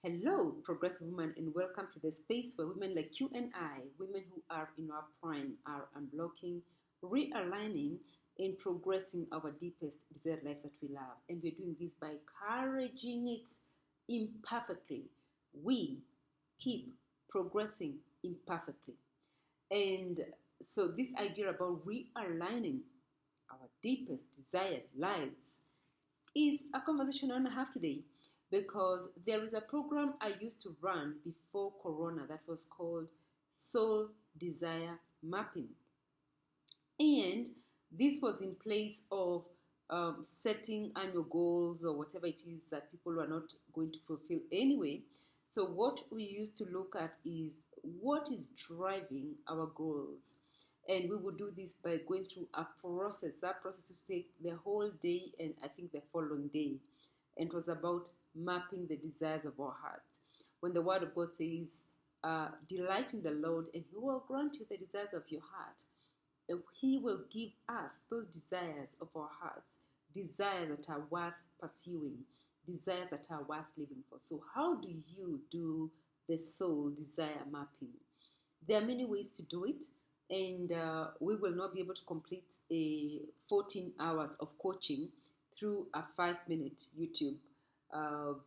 Hello, progressive women, and welcome to the space where women like you and I, women who are in our prime, are unblocking, realigning, and progressing our deepest desired lives that we love. And we're doing this by encouraging it imperfectly. We keep progressing imperfectly. And so, this idea about realigning our deepest desired lives is a conversation I want to have today because there is a program I used to run before Corona that was called Soul Desire Mapping. And this was in place of setting annual goals or whatever it is that people are not going to fulfill anyway. So, what we used to look at is what is driving our goals. And we would do this by going through a process. That process used to take the whole day and I think the following day. And it was about mapping the desires of our heart. When the Word of God says, delight in the Lord and He will grant you the desires of your heart. He will give us those desires of our hearts, desires that are worth pursuing, desires that are worth living for. So, how do you do the soul desire mapping? There are many ways to do it, and we will not be able to complete a 14 hours of coaching through a 5-minute YouTube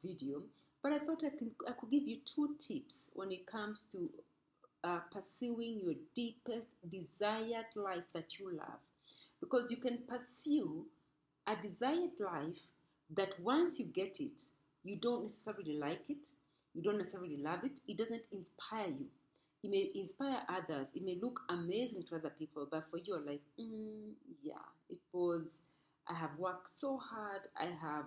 video. But I thought I could give you 2 tips when it comes to pursuing your deepest desired life that you love. Because you can pursue a desired life that once you get it, you don't necessarily like it, you don't necessarily love it, it doesn't inspire you. It may inspire others, it may look amazing to other people, but for you, you're like, I have worked so hard, I have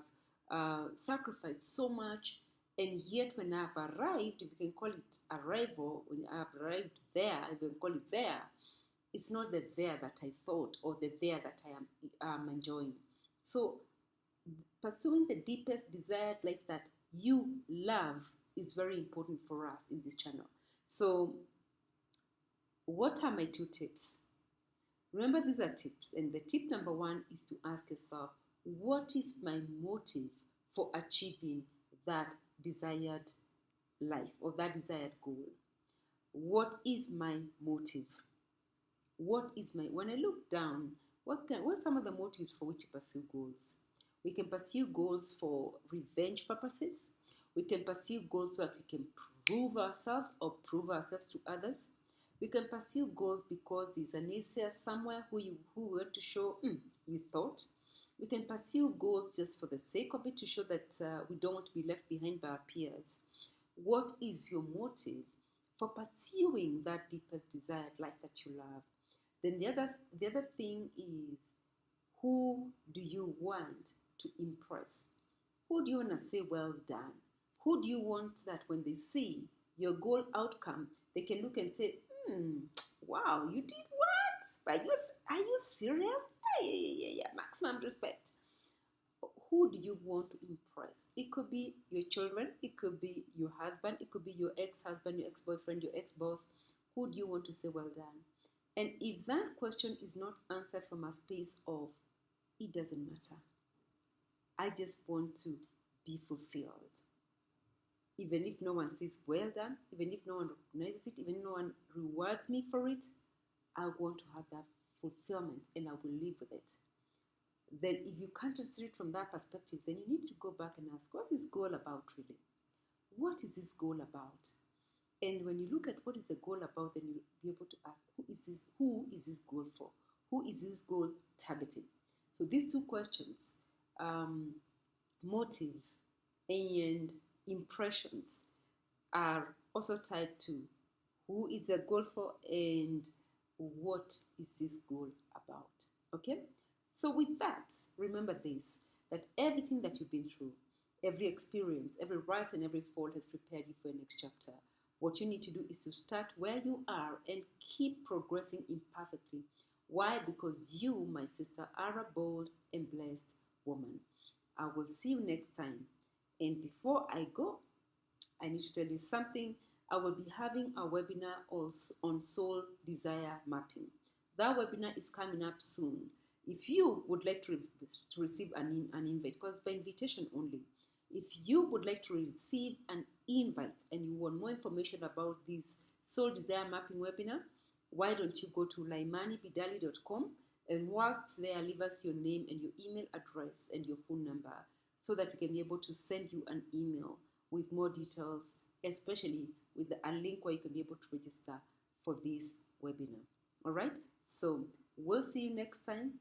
sacrificed so much, and yet when I've arrived, if you can call it arrival, when I've arrived there, if you can call it there, it's not the there that I thought or the there that I am enjoying. So pursuing the deepest desired life that you love is very important for us in this channel. So what are my 2 tips? Remember, these are tips, and the tip number 1 is to ask yourself, what is my motive for achieving that desired life or that desired goal? What is my motive? When I look down, what are some of the motives for which you pursue goals? We can pursue goals for revenge purposes. We can pursue goals so that we can prove ourselves or prove ourselves to others. We can pursue goals because there's a naysayer somewhere who want to show you thought. We can pursue goals just for the sake of it, to show that we don't want to be left behind by our peers. What is your motive for pursuing that deepest desired life that you love? Then the other thing is, who do you want to impress? Who do you want to say well done? Who do you want that when they see your goal outcome, they can look and say, wow, you did what? Are you serious? Yeah, maximum respect. Who do you want to impress? It could be your children, it could be your husband, it could be your ex-husband, your ex-boyfriend, your ex-boss. Who do you want to say well done? And if that question is not answered from a space of, it doesn't matter, I just want to be fulfilled. Even if no one says well done, even if no one recognizes it, even if no one rewards me for it, I want to have that fulfillment and I will live with it. Then if you can't answer it from that perspective, then you need to go back and ask, what's this goal about really? What is this goal about? And when you look at what is the goal about, then you'll be able to ask, who is this goal for? Who is this goal targeting? So these 2 questions, motive and impressions, are also tied to who is the goal for and what is this goal about. Okay? So with that, remember this, that everything that you've been through, every experience, every rise and every fall has prepared you for your next chapter. What you need to do is to start where you are and keep progressing imperfectly. Why? Because you, my sister, are a bold and blessed woman. I will see you next time. And before I go, I need to tell you something. I will be having a webinar on soul desire mapping. That webinar is coming up soon. If you would like to receive an invite, because by invitation only, If you would like to receive an invite and you want more information about this Soul Desire Mapping webinar, why don't you go to laimanibidali.com, and whilst there, leave us your name and your email address and your phone number so that we can be able to send you an email with more details, especially with a link where you can be able to register for this webinar. All right, so we'll see you next time.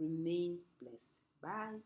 Remain blessed. Bye.